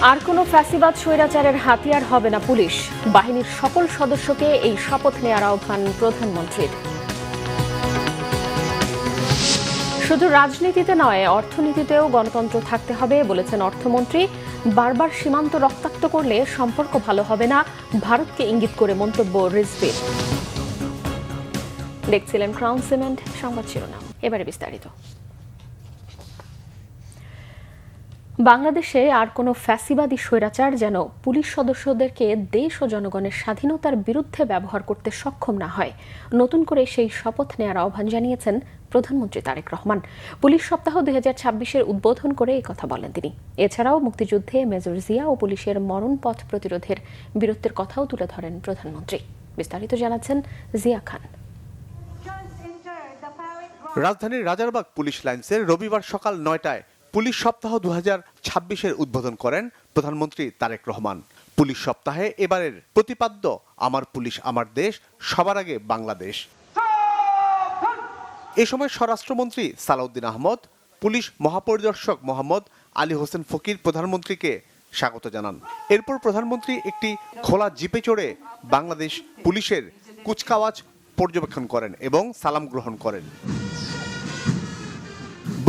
আর কোনো ফ্যাসিবাদ স্বৈরাচারের হাতিয়ার হবে না পুলিশ। বাহিনীর সকল সদস্যকে এই শপথ নেওয়ার আহ্বান প্রধানমন্ত্রীর। শুধু রাজনীতিতে নয়, অর্থনীতিতেও গণতন্ত্র থাকতে হবে বলেছেন অর্থমন্ত্রী। বারবার সীমান্ত রক্তাক্ত করলে সম্পর্ক ভালো হবে না, ভারতকে ইঙ্গিত করে মন্তব্য রিজভির। দেখছিলেন ক্রাউন সিমেন্ট সংবাদ শিরোনাম, এবারে বিস্তারিত। বাংলাদেশে আর কোনো ফ্যাসিবাদী স্বৈরাচার যেন পুলিশ সদস্যদেরকে দেশ ও জনগণের স্বাধীনতার বিরুদ্ধে ব্যবহার করতে সক্ষম না হয়, নতুন করে সেই শপথ নেওয়ার আহ্বান জানিয়েছেন প্রধানমন্ত্রী তারেক রহমান। পুলিশ সপ্তাহ 2026-এর উদ্বোধন করে এই কথা বলেন তিনি। এছাড়াও মুক্তিযুদ্ধে মেজর জিয়া ও পুলিশের মরণপথ প্রতিরোধের বীরত্বের কথাও তুলে ধরেন প্রধানমন্ত্রী। বিস্তারিত জানাচ্ছেন জিয়া খান। রাজধানীর রাজারবাগ পুলিশ লাইন্সের রবিবার সকাল 9টায় পুলিশ সপ্তাহ 2026-এর উদ্বোধন করেন প্রধানমন্ত্রী তারেক রহমান। পুলিশ সপ্তাহে এবারের প্রতিপাদ্য আমার পুলিশ আমার দেশ, সবার আগে বাংলাদেশ। এ সময় স্বরাষ্ট্রমন্ত্রী সালাউদ্দিন আহমদ, পুলিশ মহাপরিদর্শক মোহাম্মদ আলী হোসেন ফকির প্রধানমন্ত্রীকে স্বাগত জানান। এরপর প্রধানমন্ত্রী একটি খোলা জিপে চড়ে বাংলাদেশ পুলিশের কুচকাওয়াজ পর্যবেক্ষণ করেন এবং সালাম গ্রহণ করেন।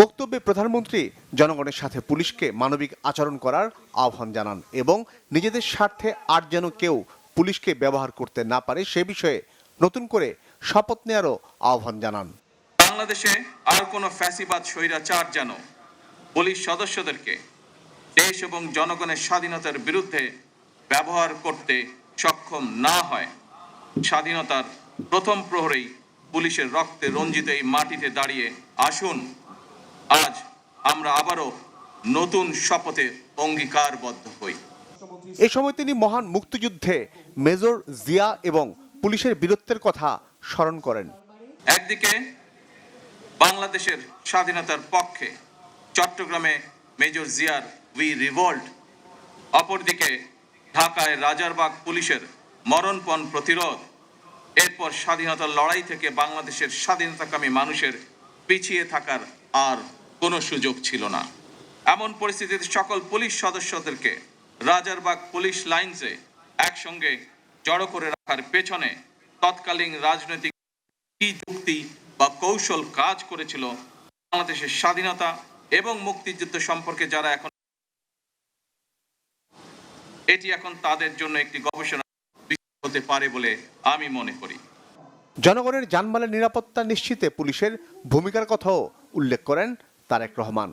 বক্তব্যে প্রধানমন্ত্রী জনগণের সাথে পুলিশকে মানবিক আচরণ করার আহ্বান জানান এবং নিজেদের স্বার্থে আর যেন কেউ পুলিশকে ব্যবহার করতে না পারে সে বিষয়ে নতুন করে শপথ নেওয়ারও আহ্বান জানান। বাংলাদেশে আর কোনো ফ্যাসিবাদ স্বৈরাচার যেন পুলিশ সদস্যদেরকে দেশ এবং জনগণের স্বাধীনতার বিরুদ্ধে ব্যবহার করতে সক্ষম না হয়। স্বাধীনতার প্রথম প্রহরেই পুলিশের রক্তে রঞ্জিত এই মাটিতে দাঁড়িয়ে আসুন আজ আমরা আবারও নতুন শপথে অঙ্গীকারবদ্ধ হই। এ সময় তিনি মহান মুক্তিযুদ্ধে মেজর জিয়া এবং পুলিশের বীরত্বের কথা স্মরণ করেন। একদিকে বাংলাদেশের স্বাধীনতার পক্ষে চট্টগ্রামে মেজর জিয়ার উই রিভল্ট, অপরদিকে ঢাকায় রাজারবাগ পুলিশের মরণপণ প্রতিরোধ। এরপর স্বাধীনতার লড়াই থেকে বাংলাদেশের স্বাধীনতাকামী মানুষের পিছিয়ে থাকার আর কোনো সুযোগ ছিল না। এমন পরিস্থিতিতে সকল পুলিশ সদস্যদেরকে রাজারবাগ পুলিশ লাইন্সে একসঙ্গে জড়ো করে রাখার পেছনে তৎকালীন রাজনৈতিক কি যুক্তি বা কৌশল কাজ করেছিল, বাংলাদেশের স্বাধীনতা এবং মুক্তিযুদ্ধ সম্পর্কে যারা এখন, এটি এখন তাদের জন্য একটি গবেষণা বিষয় হতে পারে বলে আমি মনে করি। জনগণের জানমালের নিরাপত্তা নিশ্চিতে পুলিশের ভূমিকার কথাও উল্লেখ করেন তারেক রহমান।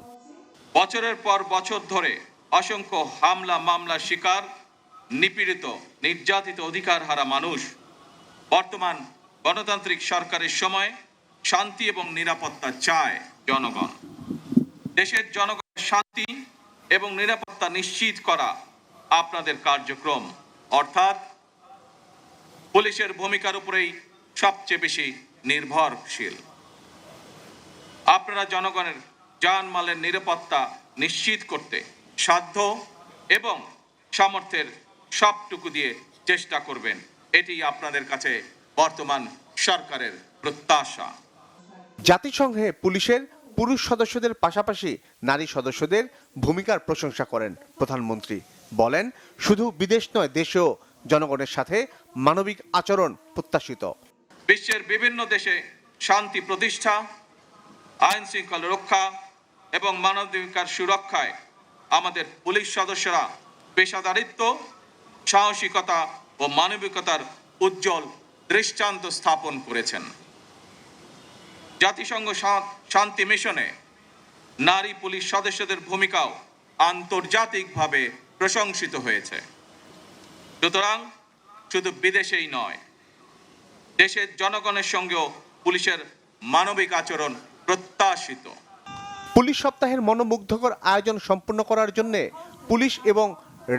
বছরের পর বছর ধরে অসংখ্য হামলা মামলার শিকার, নিপীড়িত, নির্যাতিত অধিকার হারা মানুষ। বর্তমান গণতান্ত্রিক সরকারের সময় শান্তি এবং নিরাপত্তা চায় জনগণ। দেশের জনগণের শান্তি এবং নিরাপত্তা নিশ্চিত করা আপনাদের কার্যক্রম, অর্থাৎ পুলিশের ভূমিকার উপরেই সবচেয়ে বেশি নির্ভরশীল। আপনারা জনগণের জানমালের নিরাপত্তা নিশ্চিত করতে সাধ্য এবং সামর্থ্যের সবটুকু দিয়ে চেষ্টা করবেন, এটি আপনাদের কাছে বর্তমান সরকারের প্রত্যাশা। জাতিসংঘে পুলিশের পুরুষ সদস্যদের পাশাপাশি নারী সদস্যদের ভূমিকার প্রশংসা করেন প্রধানমন্ত্রী। বলেন, শুধু বিদেশ নয়, দেশেও জনগণের সাথে মানবিক আচরণ প্রত্যাশিত। বিশ্বের বিভিন্ন দেশে শান্তি প্রতিষ্ঠা, আইন শৃঙ্খলা রক্ষা এবং মানবাধিকার সুরক্ষায় আমাদের পুলিশ সদস্যরা পেশাদারিত্ব, সাহসিকতা ও মানবিকতার উজ্জ্বল দৃষ্টান্ত স্থাপন করেছেন। জাতিসংঘ শান্তি মিশনে নারী পুলিশ সদস্যদের ভূমিকাও আন্তর্জাতিকভাবে প্রশংসিত হয়েছে। সুতরাং শুধু বিদেশেই নয়, দেশের জনগণের সঙ্গেও পুলিশের মানবিক আচরণ প্রত্যাশিত। পুলিশ সপ্তাহের মনোমুগ্ধকর আয়োজন সম্পন্ন করার জন্য পুলিশ এবং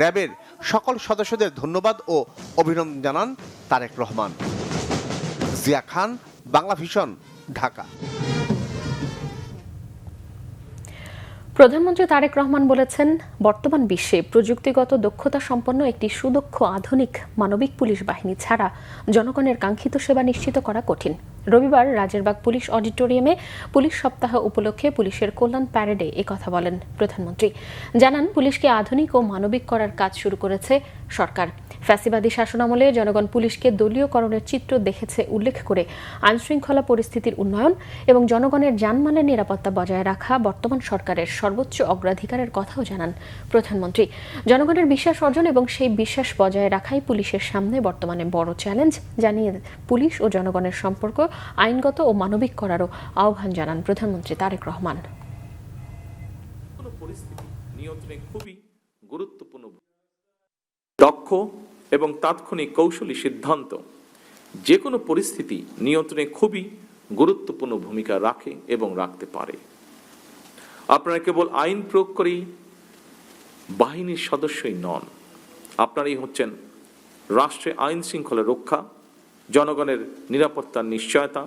র্যাবের সকল সদস্যদের ধন্যবাদ ও অভিনন্দন জানান তারেক রহমান। জিয়া খান, বাংলা ভিশন, ঢাকা। প্রধানমন্ত্রী তারেক রহমান বলেছেন, বর্তমান বিশ্বে প্রযুক্তিগত দক্ষতা সম্পন্ন একটি সুদক্ষ আধুনিক মানবিক পুলিশ বাহিনী ছাড়া জনগণের কাঙ্ক্ষিত সেবা নিশ্চিত করা কঠিন। রবিবার রাজেরবাগ পুলিশ অডিটোরিয়ামে পুলিশ সপ্তাহ উপলক্ষে পুলিশের কল্যাণ প্যারেডে একথা বলেন প্রধানমন্ত্রী। জানান, পুলিশকে আধুনিক ও মানবিক করার কাজ শুরু করেছে সরকার। ফ্যাসিবাদী শাসনামলে জনগণ পুলিশকে দলীয়করণের চিত্র দেখেছে উল্লেখ করে আইনশৃঙ্খলা পরিস্থিতির উন্নয়ন এবং জনগণের জানমালের নিরাপত্তা বজায় রাখা বর্তমান সরকারের সর্বোচ্চ অগ্রাধিকারের কথাও জানান প্রধানমন্ত্রী। জনগণের বিশ্বাস অর্জন এবং সেই বিশ্বাস বজায় রাখাই পুলিশের সামনে বর্তমানে বড় চ্যালেঞ্জ জানিয়ে পুলিশ ও জনগণের সম্পর্ক আইনগত ও মানবিক করারও আহ্বান জানান প্রধানমন্ত্রী তারেক রহমান। পরিস্থিতি নিয়ন্ত্রণে খুবই গুরুত্বপূর্ণ দক্ষ এবং তাৎক্ষণিক কৌশলী সিদ্ধান্ত যে কোনো পরিস্থিতি নিয়ন্ত্রণে খুবই গুরুত্বপূর্ণ ভূমিকা রাখে এবং রাখতে পারে। আপনারা কেবল আইন প্রয়োগ করেই বাহিনীর সদস্যই নন, আপনারাই হচ্ছেন রাষ্ট্রে আইন শৃঙ্খলা রক্ষা, জনগণের নিরাপত্তার নিশ্চয়তা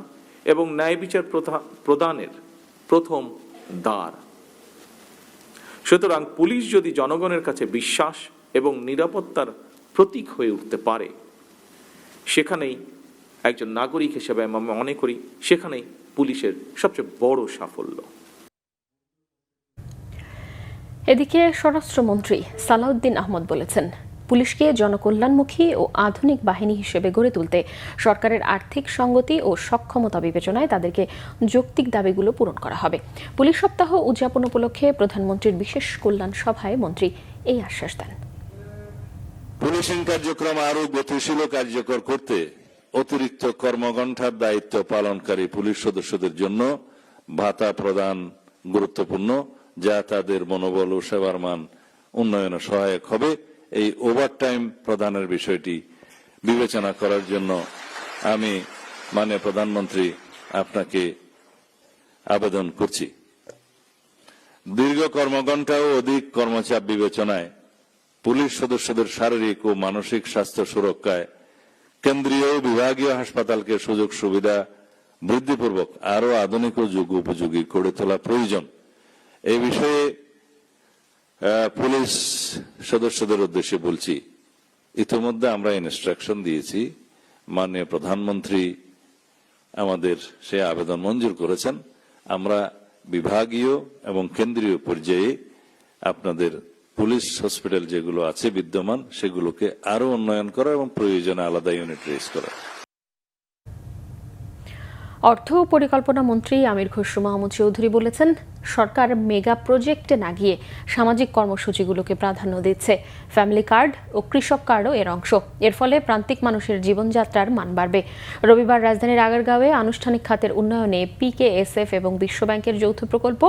এবং ন্যায় বিচার প্রদানের প্রথম দ্বার। সুতরাং পুলিশ যদি জনগণের কাছে বিশ্বাস এবং নিরাপত্তার প্রতীক হয়ে উঠতে পারে, সেখানেই একজন নাগরিক হিসেবে আমি মনে করি সেখানেই পুলিশের সবচেয়ে বড় সাফল্য। এদিকে স্বরাষ্ট্রমন্ত্রী সালাউদ্দিন আহমদ বলেছেন, পুলিশকে জনকল্যাণমুখী ও আধুনিক বাহিনী হিসেবে গড়ে তুলতে সরকারের আর্থিক সঙ্গতি ও সক্ষমতা বিবেচনায় তাদেরকে যৌক্তিক দাবিগুলো পূরণ করা হবে। পুলিশ সপ্তাহ উদযাপন উপলক্ষে প্রধানমন্ত্রীর বিশেষ কল্যাণ সভায় মন্ত্রী এই আশ্বাস দেন। পুলিশিং কার্যক্রম আরো গতিশীল ও কার্যকর করতে অতিরিক্ত কর্মঘণ্টার দায়িত্ব পালনকারী পুলিশ সদস্যদের জন্য ভাতা প্রদান গুরুত্বপূর্ণ, যা তাদের মনোবল ও সেবার মান উন্নয়নে সহায়ক হবে। এই ওভারটাইম প্রদানের বিষয়টি বিবেচনা করার জন্য আমি মাননীয় প্রধানমন্ত্রী আপনাকে আবেদন করছি। দীর্ঘ কর্মঘণ্টা ও অধিক কর্মচাপ বিবেচনায় পুলিশ সদস্যদের শারীরিক ও মানসিক স্বাস্থ্য সুরক্ষায় কেন্দ্রীয় ও বিভাগীয় হাসপাতালকে সুযোগ সুবিধা বৃদ্ধিপূর্বক আরো আধুনিক ও যুগ উপযোগী করে তোলা প্রয়োজন। এই বিষয়ে পুলিশ সদস্যদের উদ্দেশ্যে বলছি, ইতিমধ্যে আমরা ইনস্ট্রাকশন দিয়েছি, মাননীয় প্রধানমন্ত্রী আমাদের সে আবেদন মঞ্জুর করেছেন। আমরা বিভাগীয় এবং কেন্দ্রীয় পর্যায়ে আপনাদের পুলিশ হসপিটাল যেগুলো আছে বিদ্যমান সেগুলোকে আরো উন্নয়ন করা এবং প্রয়োজনে আলাদা ইউনিট রেজ করা। অর্থ ও পরিকল্পনা মন্ত্রী আমির খসরু মাহমুদ চৌধুরী বলেছেন, সরকার মেগা প্রজেক্টে না গিয়ে সামাজিক কর্মসূচিগুলোকে প্রাধান্য দিচ্ছে। ফ্যামিলি কার্ড ও কৃষক কার্ডও এর অংশ। এর ফলে প্রান্তিক মানুষের জীবনযাত্রার মান বাড়বে। রবিবার রাজধানীর আগারগাঁওয়ে আনুষ্ঠানিক খাতের উন্নয়নে পিকেএসএফ এবং বিশ্বব্যাংকের যৌথ প্রকল্প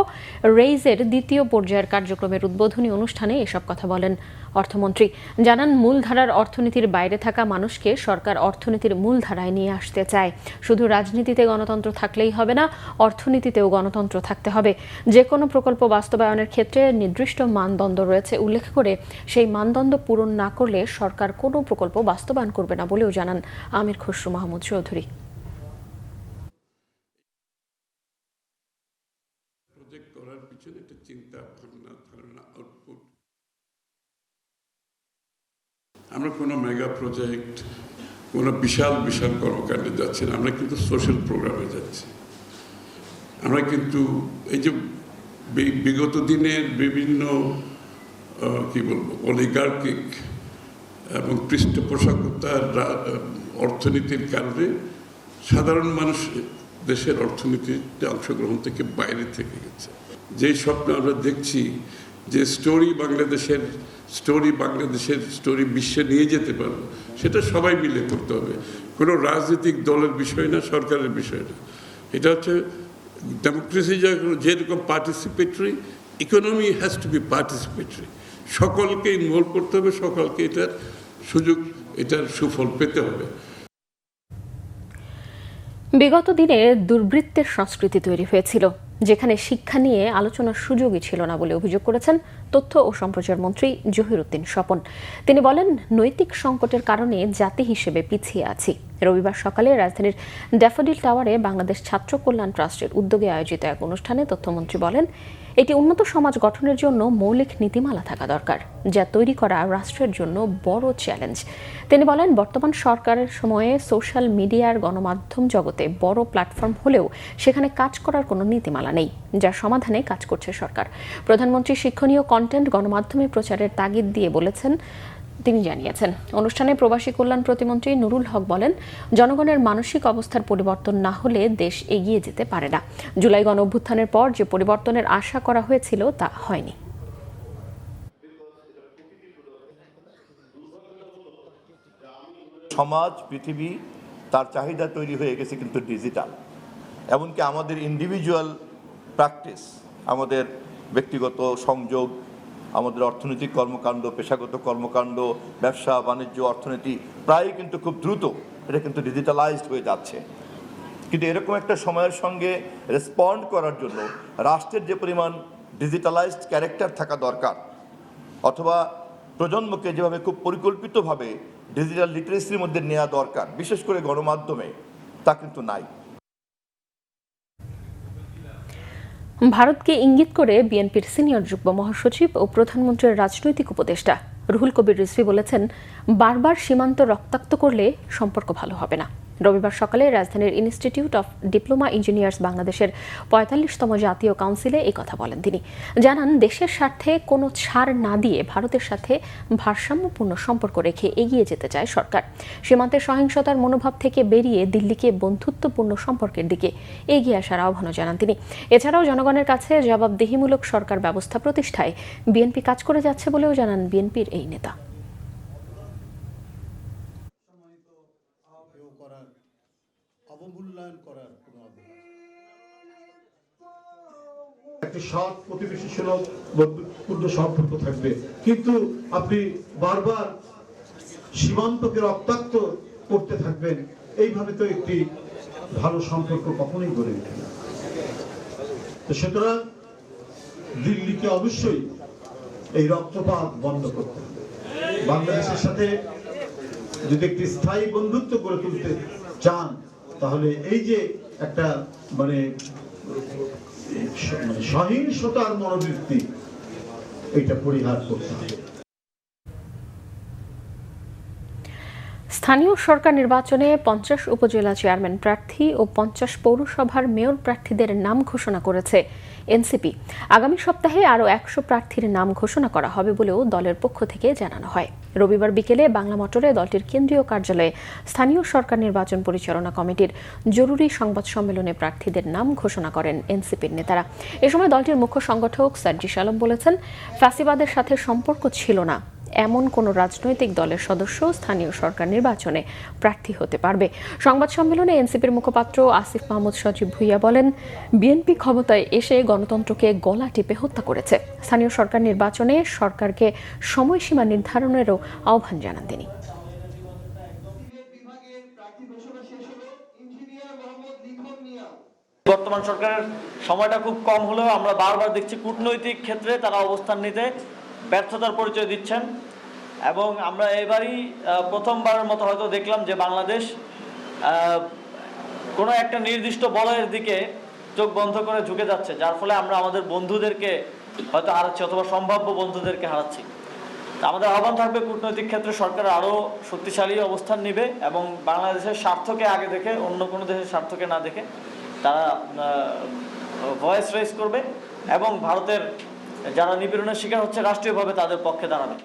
রেইজের দ্বিতীয় পর্যায়ের কার্যক্রমের উদ্বোধনী অনুষ্ঠানে এসব কথা বলেন অর্থমন্ত্রী। জানান, মূলধারার অর্থনীতির বাইরে থাকা মানুষকে সরকার অর্থনীতির মূলধারায় নিয়ে আসতে চায়। শুধু রাজনীতিতে গণতন্ত্র থাকলেই হবে না, অর্থনীতিতেও গণতন্ত্র থাকতে হবে। যে কোনো প্রকল্প বাস্তবায়নের ক্ষেত্রে নির্দিষ্ট মানদণ্ড রয়েছে উল্লেখ করে সেই মানদণ্ড পূরণ না করলে সরকার কোনো প্রকল্প বাস্তবায়ন করবে না বলেও জানান আমির খসরু মাহমুদ চৌধুরী। প্রজেক্ট করার পিছনে একটা চিন্তা ভাবনা ধারণা আউটপুট। আমরা কোনো মেগা প্রজেক্ট, কোনো বিশাল বিশাল কর্মকাণ্ডে যাচ্ছি না, আমরা কিন্তু সোশ্যাল প্রোগ্রামে যাচ্ছি। আমরা কিন্তু এই যে বিগত দিনের বিভিন্ন কি বলবো অলিগার্কিক এবং পৃষ্ঠপোষকতার অর্থনীতির কারণে সাধারণ মানুষ দেশের অর্থনীতিতে অংশগ্রহণ থেকে বাইরে থেকে গেছে। যেই স্বপ্ন আমরা দেখছি যে বাংলাদেশের স্টোরি বিশ্বে নিয়ে যেতে পারবো, সেটা সবাই মিলে করতে হবে। কোনো রাজনৈতিক দলের বিষয় না, সরকারের বিষয় না। এটা হচ্ছে ডেমোক্রেসি যেরকম participatory, economy has to be participatory. সকলকে ইনভলভ করতে হবে, সকলকে এটার সুযোগ, এটার সুফল পেতে হবে। বিগত দিনে দুর্বৃত্তের সংস্কৃতি তৈরি হয়েছিল। যেখানে শিক্ষা নিয়ে আলোচনার সুযোগই ছিল না বলে অভিযোগ করেছেন তথ্য ও সম্প্রচার মন্ত্রী জহিরুদ্দিন স্বপন। তিনি বলেন, নৈতিক সংকটের কারণে জাতি হিসেবে পিছিয়ে আছি। রবিবার সকালে রাজধানীর ড্যাফোডিল টাওয়ারে বাংলাদেশ ছাত্র কল্যাণ ট্রাস্টের উদ্যোগে আয়োজিত এক অনুষ্ঠানে তথ্যমন্ত্রী বলেন, এটি উন্নত সমাজ গঠনের জন্য মৌলিক নীতিমালা থাকা দরকার, যা তৈরি করা রাষ্ট্রের জন্য বড় চ্যালেঞ্জ। তিনি বলেন, বর্তমান সরকারের সময়ে সোশ্যাল মিডিয়ার গণমাধ্যম জগতে বড় প্ল্যাটফর্ম হলেও সেখানে কাজ করার কোনো নীতিমালা নেই, যার সমাধানে কাজ করছে সরকার। প্রধানমন্ত্রী শিক্ষণীয় কন্টেন্ট গণমাধ্যমে প্রচারের তাগিদ দিয়ে বলেছেন, তিনি জানিয়েছেন। অনুষ্ঠানে প্রবাসী কল্যাণ প্রতিমন্ত্রী নুরুল হক বলেন, জনগণের মানসিক অবস্থার পরিবর্তন না হলে দেশ এগিয়ে যেতে পারে না। জুলাই গণঅভ্যুত্থানের পর যে পরিবর্তনের আশা করা হয়েছিল তা হয়নি। সমাজ, পৃথিবী, তার চাহিদা তৈরি হয়ে গেছে কিন্তু ডিজিটাল। এমনকি আমাদের ইন্ডিভিজুয়াল প্র্যাকটিস, আমাদের ব্যক্তিগত সংযোগ, আমাদের অর্থনৈতিক কর্মকাণ্ড, পেশাগত কর্মকাণ্ড, ব্যবসা বাণিজ্য, অর্থনীতি প্রায় কিন্তু খুব দ্রুত এটা কিন্তু ডিজিটালাইজড হয়ে যাচ্ছে। কিন্তু এরকম একটা সময়ের সঙ্গে রেসপন্ড করার জন্য রাষ্ট্রের যে পরিমাণ ডিজিটালাইজড ক্যারেক্টার থাকা দরকার, অথবা প্রজন্মকে যেভাবে খুব পরিকল্পিতভাবে ডিজিটাল লিটারেসির মধ্যে নেওয়া দরকার, বিশেষ করে গণমাধ্যমে, তা কিন্তু নাই। ভারতকে ইঙ্গিত করে বিএনপির সিনিয়র যুগ্ম মহাসচিব ও প্রধানমন্ত্রীর রাজনৈতিক উপদেষ্টা রুহুল কবির রিজভী বলেছেন, বারবার সীমান্ত রক্তাক্ত করলে সম্পর্ক ভালো হবে না। রবিবার সকালে রাজধানীর ইনস্টিটিউট অফ ডিপ্লোমা ইঞ্জিনিয়ার্স বাংলাদেশের ৪৫তম জাতীয় কাউন্সিলে এই কথা বলেন তিনি। জানান, দেশের স্বার্থে কোনো ছাড় না দিয়ে ভারতের সাথে ভারসাম্যপূর্ণ সম্পর্ক রেখে এগিয়ে যেতে চায় সরকার। সীমান্তে সহিংসতার মনোভাব থেকে বেরিয়ে দিল্লিকে বন্ধুত্বপূর্ণ সম্পর্কের দিকে এগিয়ে আসার আহ্বানও জানান তিনি। এছাড়াও জনগণের কাছে জবাবদিহিমূলক সরকার ব্যবস্থা প্রতিষ্ঠায় বিএনপি কাজ করে যাচ্ছে বলেও জানান বিএনপির এই নেতা। একটি সৎ প্রতিবেশী সুলভ বন্ধুত্বপূর্ণ সম্পর্ক থাকবে, কিন্তু আপনি বারবার সীমান্তকে রক্তাক্ত করতে থাকবেন, এইভাবে তো একটি ভালো সম্পর্ক কখনোই গড়ে ওঠে না। সুতরাং দিল্লিকে অবশ্যই এই রক্তপাত বন্ধ করতে হবে। বাংলাদেশের সাথে যদি একটি স্থায়ী বন্ধুত্ব গড়ে তুলতে চান, তাহলে এই যে একটা মানে সহিংসতার মনোবৃত্তি, এটা পরিহার করতে হবে। স্থানীয় সরকার নির্বাচনে ৫০ উপজেলা চেয়ারম্যান প্রার্থী ও ৫০ পৌরসভার মেয়র প্রার্থীদের নাম ঘোষণা করেছে এনসিপি। আগামী সপ্তাহে আরও ১০০ প্রার্থীর নাম ঘোষণা করা হবে বলেও দলের পক্ষ থেকে জানানো হয়। রবিবার বিকেলে বাংলা মোটরে দলটির কেন্দ্রীয় কার্যালয়ে স্থানীয় সরকার নির্বাচন পরিচালনা কমিটির জরুরি সংবাদ সম্মেলনে প্রার্থীদের নাম ঘোষণা করেন এনসিপির নেতারা। এ সময় দলটির মুখ্য সংগঠক সার্জিস আলম বলেছেন, ফ্যাসিবাদের সাথে সম্পর্ক ছিল না এমন কোন রাজনৈতিক দলের সদস্য স্থানীয় সরকার নির্বাচনে প্রার্থী হতে পারবে। সংবাদ সম্মেলনে এনসিপির মুখপাত্র আসিফ মাহমুদ সজীব ভুইয়া বলেন, বিএনপি ক্ষমতায় এসে গণতন্ত্রকে গলা টিপে হত্যা করেছে। স্থানীয় সরকার নির্বাচনে সরকারকে সময়সীমা নির্ধারণেরও আহ্বান জানান তিনি। বর্তমান সরকারের সময়টা খুব কম হলেও আমরা বারবার দেখছি কূটনৈতিক ক্ষেত্রে তারা অবস্থান নিতে ব্যর্থতার পরিচয় দিচ্ছেন, এবং আমরা এবারই প্রথমবারের মতো হয়তো দেখলাম যে বাংলাদেশ কোনো একটা নির্দিষ্ট বলয়ের দিকে চোখ বন্ধ করে ঝুঁকে যাচ্ছে, যার ফলে আমরা আমাদের বন্ধুদেরকে হয়তো হারাচ্ছি অথবা সম্ভাব্য বন্ধুদেরকে হারাচ্ছি। আমাদের আহ্বান থাকবে কূটনৈতিক ক্ষেত্রে সরকার আরও শক্তিশালী অবস্থান নেবে এবং বাংলাদেশের স্বার্থকে আগে দেখে অন্য কোনো দেশের স্বার্থকে না দেখে তারা ভয়েস রেজ করবে এবং ভারতের যারা নিপীড়নের শিকার হচ্ছে রাষ্ট্রীয়ভাবে তাদের পক্ষে দাঁড়াবে।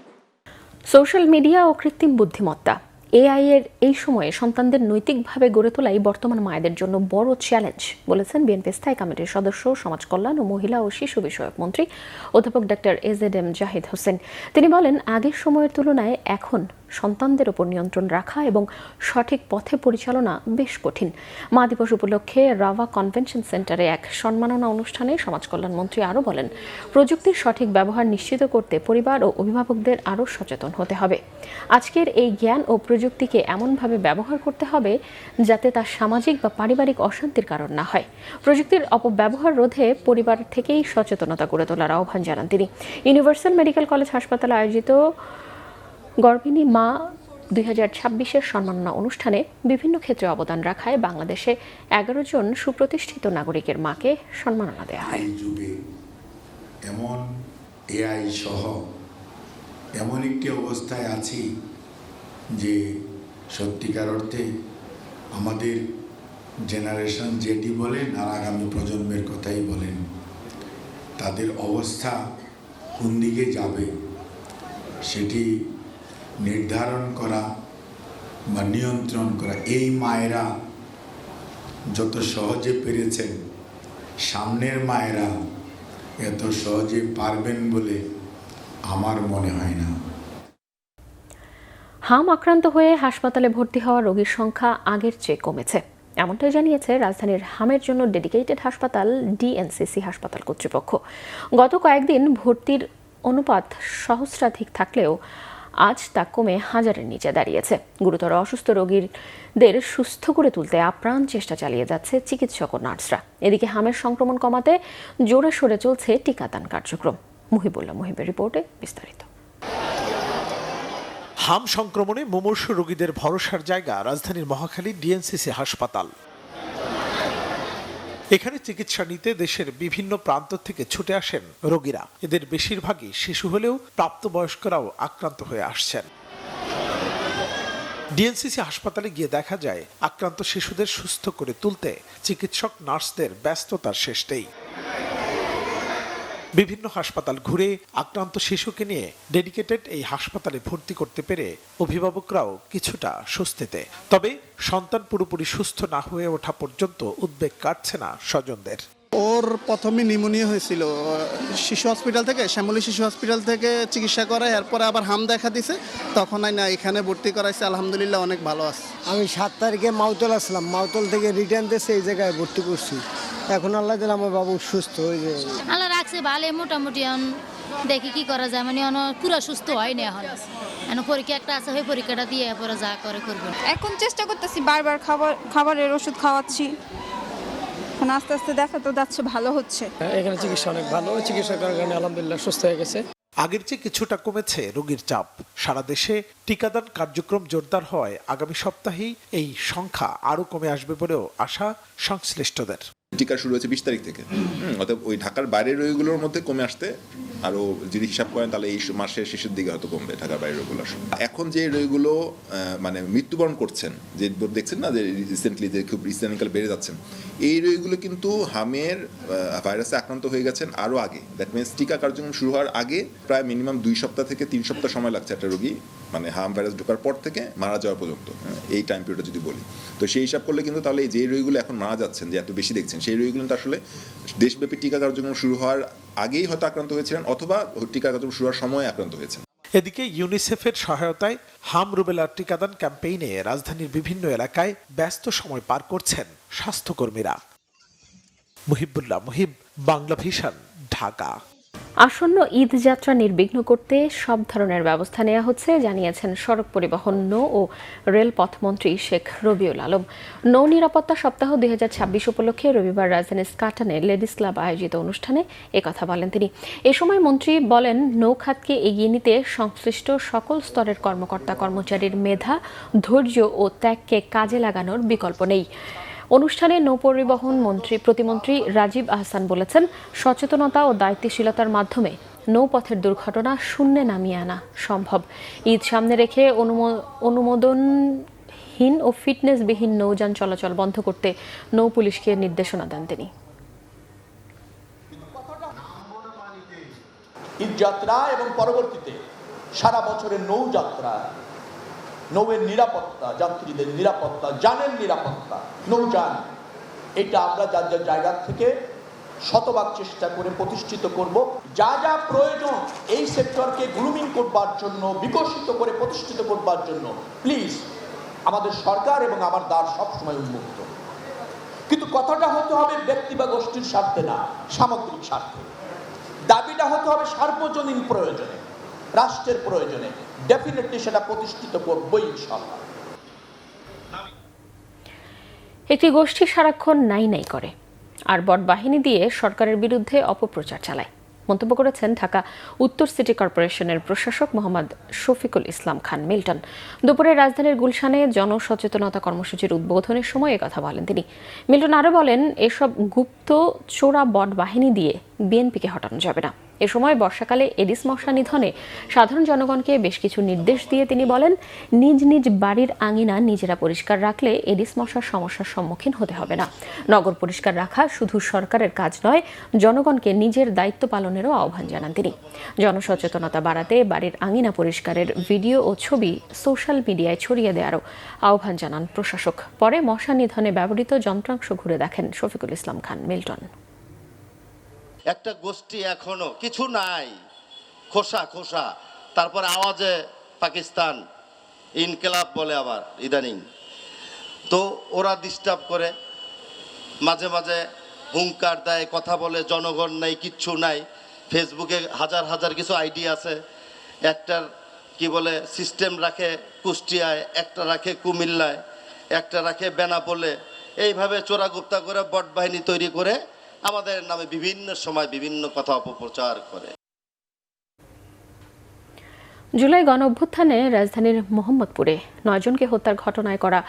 সোশ্যাল মিডিয়া ও কৃত্রিম বুদ্ধিমত্তা এআই এর এই সময়ে সন্তানদের নৈতিকভাবে গড়ে তোলাই বর্তমান মায়েদের জন্য বড় চ্যালেঞ্জ বলেছেন বিএনপি স্থায়ী কমিটির সদস্য, সমাজ কল্যাণ ও মহিলা ও শিশু বিষয়ক মন্ত্রী অধ্যাপক ডক্টর এজেডএম জাহিদ হোসেন। তিনি বলেন, আগের সময়ের তুলনায় এখন সন্তানদের উপর নিয়ন্ত্রণ রাখা এবং সঠিক পথে পরিচালনা বেশ কঠিন। মা দিবস উপলক্ষে রাভা কনভেনশন সেন্টারে এক সম্মাননা অনুষ্ঠানে সমাজ কল্যাণ মন্ত্রী আরও বলেন, প্রযুক্তির সঠিক ব্যবহার নিশ্চিত করতে পরিবার ও অভিভাবকদের আরও সচেতন হতে হবে। আজকের এই জ্ঞান ও প্রযুক্তিকে এমনভাবে ব্যবহার করতে হবে যাতে তা সামাজিক বা পারিবারিক অশান্তির কারণ না হয়। প্রযুক্তির অপব্যবহার রোধে পরিবার থেকেই সচেতনতা গড়ে তোলার আহ্বান জানান তিনি। ইউনিভার্সাল মেডিকেল কলেজ হাসপাতালে আয়োজিত গর্ভিণী মা 2026-এর সম্মাননা অনুষ্ঠানে বিভিন্ন ক্ষেত্রে অবদান রাখায় বাংলাদেশে 11 জন সুপ্রতিষ্ঠিত নাগরিকের মাকে সম্মাননা দেওয়া হয়। এই যুগে এমন এআই সহ এমন একটি অবস্থায় আছি যে সত্যিকার অর্থে আমাদের জেনারেশন যেটি বলেন আর আগামী প্রজন্মের কথাই বলেন, তাদের অবস্থা কোন দিকে যাবে সেটি নির্ধারণ করা বা নিয়ন্ত্রণ করা এই মায়েরা যত সহজে পেরেছেন, সামনের মায়েরা এত সহজে পারবেন বলে আমার মনে হয় না। হাম আক্রান্ত হয়ে হাসপাতালে ভর্তি হওয়া রোগীর সংখ্যা আগের চেয়ে কমেছে, এমনটাই জানিয়েছে রাজধানীর হামের জন্য ডেডিকেটেড হাসপাতাল ডিএনসিসি হাসপাতাল কর্তৃপক্ষ। গত কয়েকদিন ভর্তির অনুপাত সহস্রাধিক থাকলেও আজ তা কমে 1000-এর নিচে দাঁড়িয়েছে। গুরুতর অসুস্থ রোগীদের সুস্থ করে তুলতে আপ্রাণ চেষ্টা চালিয়ে যাচ্ছে চিকিৎসক ও নার্সরা। এদিকে হামের সংক্রমণ কমাতে জোরে সোরে চলছে টিকাদান কার্যক্রম। মুহিবের রিপোর্টে বিস্তারিত। হাম সংক্রমণে মুমূর্ষু রোগীদের ভরসার জায়গা রাজধানীর মহাখালীর ডিএনসিসি হাসপাতাল। এখানে চিকিৎসা নিতে দেশের বিভিন্ন প্রান্ত থেকে ছুটে আসেন রোগীরা। এদের বেশিরভাগই শিশু হলেও প্রাপ্তবয়স্করাও আক্রান্ত হয়ে আসছেন। ডিএনসিসি হাসপাতালে গিয়ে দেখা যায় আক্রান্ত শিশুদের সুস্থ করে তুলতে চিকিৎসক নার্সদের ব্যস্ততার শেষ নেই। বিভিন্ন হাসপাতাল ঘুরে আক্রান্ত শিশুকে নিয়ে ডেডিকেটেড এই হাসপাতালে ভর্তি করতে পেরে অভিভাবকরাও কিছুটা স্বস্তিতে। তবে সন্তান পুরোপুরি সুস্থ না হয়ে ওঠা পর্যন্ত উদ্বেগ কাটছে না স্বজনদের। ওর প্রথমে নিউমোনিয়া হয়েছিল শিশু হসপিটাল থেকে, শ্যামলী শিশু হসপিটাল থেকে চিকিৎসা করায়, এরপরে আবার হাম দেখা দিছে, তখন না এখানে ভর্তি করাইছে। আলহামদুলিল্লাহ অনেক ভালো আছে। আমি 7 তারিখে মাউতল আসলাম, মাউতল থেকে রিটার্ন দিয়েছে এই জায়গায় ভর্তি করছি। এখন আল্লাহ দিলে আমার বাবু সুস্থ হয়ে যায়। আল্লাহ রাখছে ভালো, মোটামুটি দেখি কি করা যায়, মানে পুরো সুস্থ হয়নি। এখন পরীক্ষা একটা আছে, ওই পরীক্ষাটা দিয়ে পরে যা করে করবো। এখন চেষ্টা করতেছি, বারবার খাবারের ওষুধ খাওয়াচ্ছি, আস্তে আস্তে দেখা তো যাচ্ছে ভালো হচ্ছে। এখানে চিকিৎসা অনেক ভালো, চিকিৎসা করার কারণে আলহামদুলিল্লাহ সুস্থ হয়ে গেছে। আগের চেয়ে কিছুটা কমেছে রোগীর চাপ। সারা দেশে টিকাদান কার্যক্রম জোরদার হওয়ায় আগামী সপ্তাহেই এই সংখ্যা আরো কমে আসবে বলেও আশা সংশ্লিষ্টদের। টিকা শুরু হয়েছে 20 তারিখ থেকে, অর্থাৎ ওই ঢাকার বাইরের রোগীগুলোর মধ্যে কমে আসতে আরো যদি হিসাব করেন তাহলে এই মাসের শেষের দিকে হয়তো কমবে ঢাকার বাইরের রোগগুলো। এখন যে রোগীগুলো মানে মৃত্যুবরণ করছেন, যে দেখছেন না যে রিসেন্টলি যে খুব রিসেন্টলি বেড়ে যাচ্ছেন, এই রোগীগুলো কিন্তু হামের ভাইরাসে আক্রান্ত হয়ে গেছেন আরো আগে। দ্যাট মিনস টিকা কার্যক্রম শুরু হওয়ার আগে প্রায় মিনিমাম 2 সপ্তাহ থেকে 3 সপ্তাহ সময় লাগছে একটা রোগী মানে হাম ভাইরাস ঢোকার পর থেকে মারা যাওয়া পর্যন্ত, এই টাইম পিরিয়ডটা যদি বলি। তো সেই হিসাব করলে কিন্তু তাহলে যে রোগীগুলো এখন মারা যাচ্ছেন, যে এত বেশি দেখছেন, সেই রোগীগুলো তো আসলে দেশব্যাপী টিকা কার্যক্রম শুরু হওয়ার আগেই হয়তো আক্রান্ত হয়েছিলেন অথবা টিকা কার্যক্রম শুরু হওয়ার সময় আক্রান্ত হয়েছেন। এদিকে ইউনিসেফের সহায়তায় হাম রুবেলার টিকাদান ক্যাম্পেইনে রাজধানীর বিভিন্ন এলাকায় ব্যস্ত সময় পার করছেন স্বাস্থ্যকর্মীরা। মুহিব, বাংলা ভিশন, ঢাকা। আসন্ন ঈদ যাত্রা নির্বিঘ্ন করতে সব ধরনের ব্যবস্থা নেওয়া হচ্ছে জানিয়েছেন সড়ক পরিবহন, নৌ ও রেলপথ মন্ত্রী শেখ রবিউল আলম। নৌ নিরাপত্তা সপ্তাহ 2026 উপলক্ষে রবিবার রাজধানীর স্কাটানে লেডিস ক্লাব আয়োজিত অনুষ্ঠানে একথা বলেন তিনি। এ সময় মন্ত্রী বলেন, নৌখাতকে এগিয়ে নিতে সংশ্লিষ্ট সকল স্তরের কর্মকর্তা কর্মচারীর মেধা, ধৈর্য ও ত্যাগকে কাজে লাগানোর বিকল্প নেই। অনুষ্ঠানে নৌপরিবহন প্রতিমন্ত্রী রাজীব আহসান বলেছেন, সচেতনতা ও দায়িত্বশীলতার মাধ্যমে নৌপথের দুর্ঘটনা শূন্যে নামিয়ে আনা সম্ভব। ঈদ সামনে রেখে অনুমোদনহীন ও ফিটনেসবিহীন নৌযান চলাচল বন্ধ করতে নৌ পুলিশকে নির্দেশনা দেন তিনি। ঈদ যাত্রা এবং পরবর্তীতে সারা বছরের নৌযাত্রা, নৌয়ের নিরাপত্তা, যাত্রীদের নিরাপত্তা, যানের নিরাপত্তা, নৌযান, এটা আমরা যার যার জায়গা থেকে শতভাগ চেষ্টা করে প্রতিষ্ঠিত করব। যা যা প্রয়োজন এই সেক্টরকে গ্রুমিং করবার জন্য, বিকশিত করে প্রতিষ্ঠিত করবার জন্য প্লিজ আমাদের সরকার এবং আমার দ্বার সবসময় উন্মুক্ত। কিন্তু কথাটা হতে হবে ব্যক্তি বা গোষ্ঠীর স্বার্থে না, সামগ্রিক স্বার্থে। দাবিটা হতে হবে সার্বজনীন প্রয়োজনে, রাষ্ট্রের প্রয়োজনে। ডেফিনেটলি সেটা প্রতিষ্ঠিত করবই ইনশাআল্লাহ। একটি গোষ্ঠী সারাক্ষণ নাই নাই করে আর বট বাহিনী দিয়ে সরকারের বিরুদ্ধে অপপ্রচার চালায়, মন্তব্য করেছেন ঢাকা উত্তর সিটি কর্পোরেশনের প্রশাসক মোহাম্মদ শফিকুল ইসলাম খান মিল্টন। দুপুরে রাজধানীর গুলশানে জনসচেতনতা কর্মসূচির উদ্বোধনের সময় কথা বলেন তিনি। মিল্টন আরও বলেন, এসব গুপ্ত চোরা বট বাহিনী দিয়ে বিএনপিকে হটানো যাবে না। এ সময় বর্ষাকালে এডিস মশা নিধনে সাধারণ জনগণকে বেশ কিছু নির্দেশ দিয়ে তিনি বলেন, নিজ নিজ বাড়ির আঙিনা নিজেরা পরিষ্কার রাখলে এডিস মশার সমস্যার সম্মুখীন হতে হবে না। নগর পরিষ্কার রাখা শুধু সরকারের কাজ নয়, জনগণকে নিজের দায়িত্ব পালনেরও আহ্বান জানান তিনি। জনসচেতনতা বাড়াতে বাড়ির আঙিনা পরিষ্কারের ভিডিও ও ছবি সোশ্যাল মিডিয়ায় ছড়িয়ে দেওয়ারও আহ্বান জানান প্রশাসক। পরে মশা নিধনে ব্যবহৃত যন্ত্রাংশ ঘুরে দেখেন শফিকুল ইসলাম খান মিল্টন। একটা গোষ্ঠী এখনো কিছু নাই, খোসা খোসা, তারপর আওয়াজে পাকিস্তান ইনকিলাব বলে আবার ইদানিং, তো ওরা ডিস্টার্ব করে, মাঝে মাঝে হুঙ্কার দেয়, কথা বলে, জনগণ নাই, কিচ্ছু নাই। ফেসবুকে হাজার হাজার কিছু আইডি আছে, একটার কি বলে সিস্টেম রাখে কুষ্টিয়ায়, একটা রাখে কুমিল্লায়, একটা রাখে বেনাপোলে। এইভাবে চোরাগুপ্তা করে বট বাহিনী তৈরি করে আমাদের নামে বিভিন্ন সময় বিভিন্ন কথা অপপ্রচার করে। জুলাই গণ অভ্যুত্থানে রাজধানীর মোহাম্মদপুরে 9 জনকে হত্যার ঘটনায় করা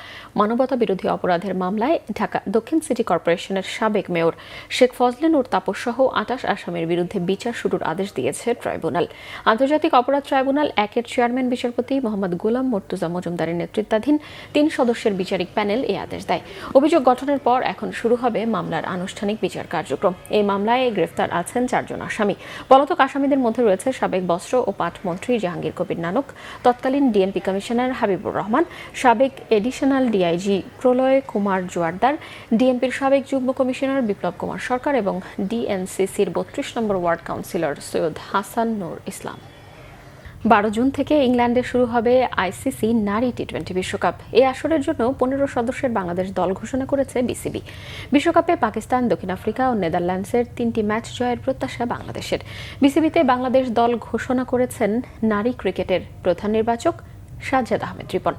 মানবতা বিরোধী অপরাধের মামলায় ঢাকা দক্ষিণ সিটি কর্পোরেশনের সাবেক মেয়র শেখ ফজলে নূর তাপস সহ 28 আসামির বিরুদ্ধে বিচার শুরুর আদেশ দিয়েছে ট্রাইব্যুনাল। আন্তর্জাতিক অপরাধ ট্রাইব্যুনাল 1-এর চেয়ারম্যান বিচারপতি মোহাম্মদ গোলাম মর্তুজা মজুমদারের নেতৃত্বাধীন 3 সদস্যের বিচারিক প্যানেল এই আদেশ দেয়। অভিযোগ গঠনের পর এখন শুরু হবে মামলার আনুষ্ঠানিক বিচার কার্যক্রম। এই মামলায় গ্রেফতার আছেন 4 জন আসামি। পলাতক আসামিদের মধ্যে রয়েছে সাবেক বস্ত্র ও পাট মন্ত্রী জাহাঙ্গীর কবির নানক, তৎকালীন ডিএনপি কমিশনার হাবিবুর রহমান, সাবেক এডিশনাল ডিআইজি প্রলয় কুমার জোয়ারদার, ডিএমপির সাবেক যুগ্ম কমিশনার বিপ্লব কুমার সরকার এবং ডিএনসিসির 32 নম্বর ওয়ার্ড কাউন্সিলর সৈয়দ হাসান নূর ইসলাম। 12 জুন থেকে ইংল্যান্ডে শুরু হবে আইসিসি নারী টি20 বিশ্বকাপ। এই আসরের জন্য 15 সদস্যের বাংলাদেশ দল ঘোষণা করেছে বিসিবি। বিশ্বকাপে পাকিস্তান, দক্ষিণ আফ্রিকা ও নেদারল্যান্ডসের 3টি ম্যাচ জয়ের প্রত্যাশা বাংলাদেশের। বিসিবিতে বাংলাদেশ দল ঘোষণা করেছেন নারী ক্রিকেটের প্রধান নির্বাচক সাজ্জাদ আহমেদ রিপন,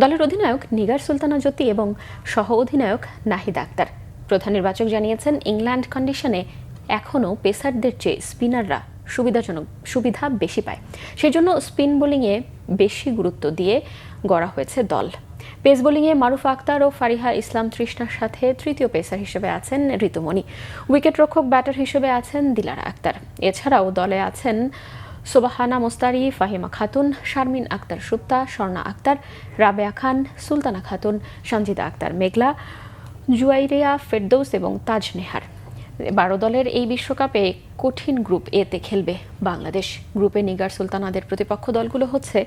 দলের অধিনায়ক নিগার সুলতানা জ্যোতি এবং সহ অধিনায়ক নাহিদ আক্তার। প্রধান নির্বাচক জানিয়েছেন, ইংল্যান্ড কন্ডিশনে এখনও পেসারদের চেয়ে স্পিনাররা সুবিধা বেশি পায়, সেজন্য স্পিন বোলিংয়ে বেশি গুরুত্ব দিয়ে গড়া হয়েছে দল। পেস বোলিংয়ে মারুফা আক্তার ও ফারিহা ইসলাম তৃষ্ণার সাথে তৃতীয় পেসার হিসেবে আছেন ঋতুমণি। উইকেট রক্ষক ব্যাটার হিসেবে আছেন দিলারা আক্তার। এছাড়াও দলে আছেন সোবাহানা মোস্তারি, ফাহিমা খাতুন, শারমিন আক্তার সুপ্তা, স্বর্ণা আক্তার, রাবেয়া খান, সুলতানা খাতুন, সঞ্জিদা আক্তার মেঘলা, জুয়াইরিয়া ফেরদৌস এবং তাজ নেহার। 12 দলের এই বিশ্বকাপে কঠিন গ্রুপ এতে খেলবে বাংলাদেশ। গ্রুপে নিগার সুলতানাদের প্রতিপক্ষ দলগুলো হচ্ছে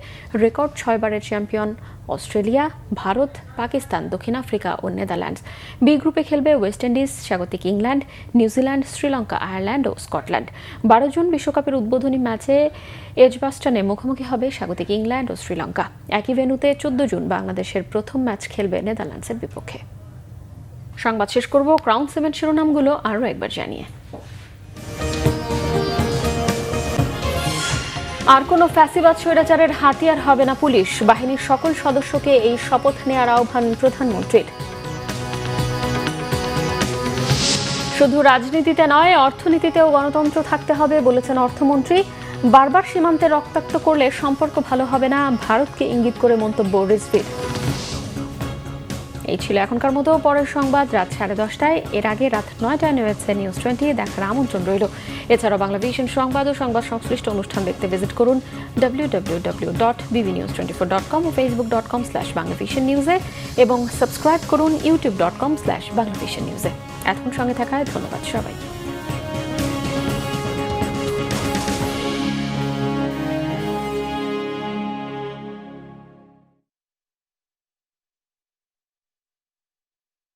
রেকর্ড 6 বারের চ্যাম্পিয়ন অস্ট্রেলিয়া, ভারত, পাকিস্তান, দক্ষিণ আফ্রিকা ও নেদারল্যান্ডস। বি গ্রুপে খেলবে ওয়েস্ট ইন্ডিজ, স্বাগতিক ইংল্যান্ড, নিউজিল্যান্ড, শ্রীলঙ্কা, আয়ারল্যান্ড ও স্কটল্যান্ড। 12 জুন বিশ্বকাপের উদ্বোধনী ম্যাচে এজবাস্টনে মুখোমুখি হবে স্বাগতিক ইংল্যান্ড ও শ্রীলঙ্কা। একই ভেন্যুতে 14 জুন বাংলাদেশের প্রথম ম্যাচ খেলবে নেদারল্যান্ডসের বিপক্ষে। সংবাদ শেষ করব ক্রাউন 7 শিরোনামগুলো আরও একবার জানিয়ে। আর কোনো ফ্যাসিবাদ স্বৈরাচারের হাতিয়ার হবে না পুলিশ, বাহিনীর সকল সদস্যকে এই শপথ নেওয়ার আহ্বান প্রধানমন্ত্রীর। শুধু রাজনীতিতে নয়, অর্থনীতিতেও গণতন্ত্র থাকতে হবে বলেছেন অর্থমন্ত্রী। বারবার সীমান্তে রক্তাক্ত করলে সম্পর্ক ভালো হবে না, ভারতকে ইঙ্গিত করে মন্তব্য রিজভির। এই ছিল এখনকার মতো। পরের সংবাদ রাত 10:30টায়, এর আগে রাত 9টায় রয়েছে নিউজ 20 দেখার আমন্ত্রণ রইল। এছাড়াও বাংলা ভিশন সংবাদ ও সংবাদ সংশ্লিষ্ট অনুষ্ঠান দেখতে ভিজিট করুন www.bbnews24.com ও facebook.com/banglavisionnews এবং সাবস্ক্রাইব করুন youtube.com/banglavisionnews। এতক্ষণ সঙ্গে থাকায় ধন্যবাদ সবাই।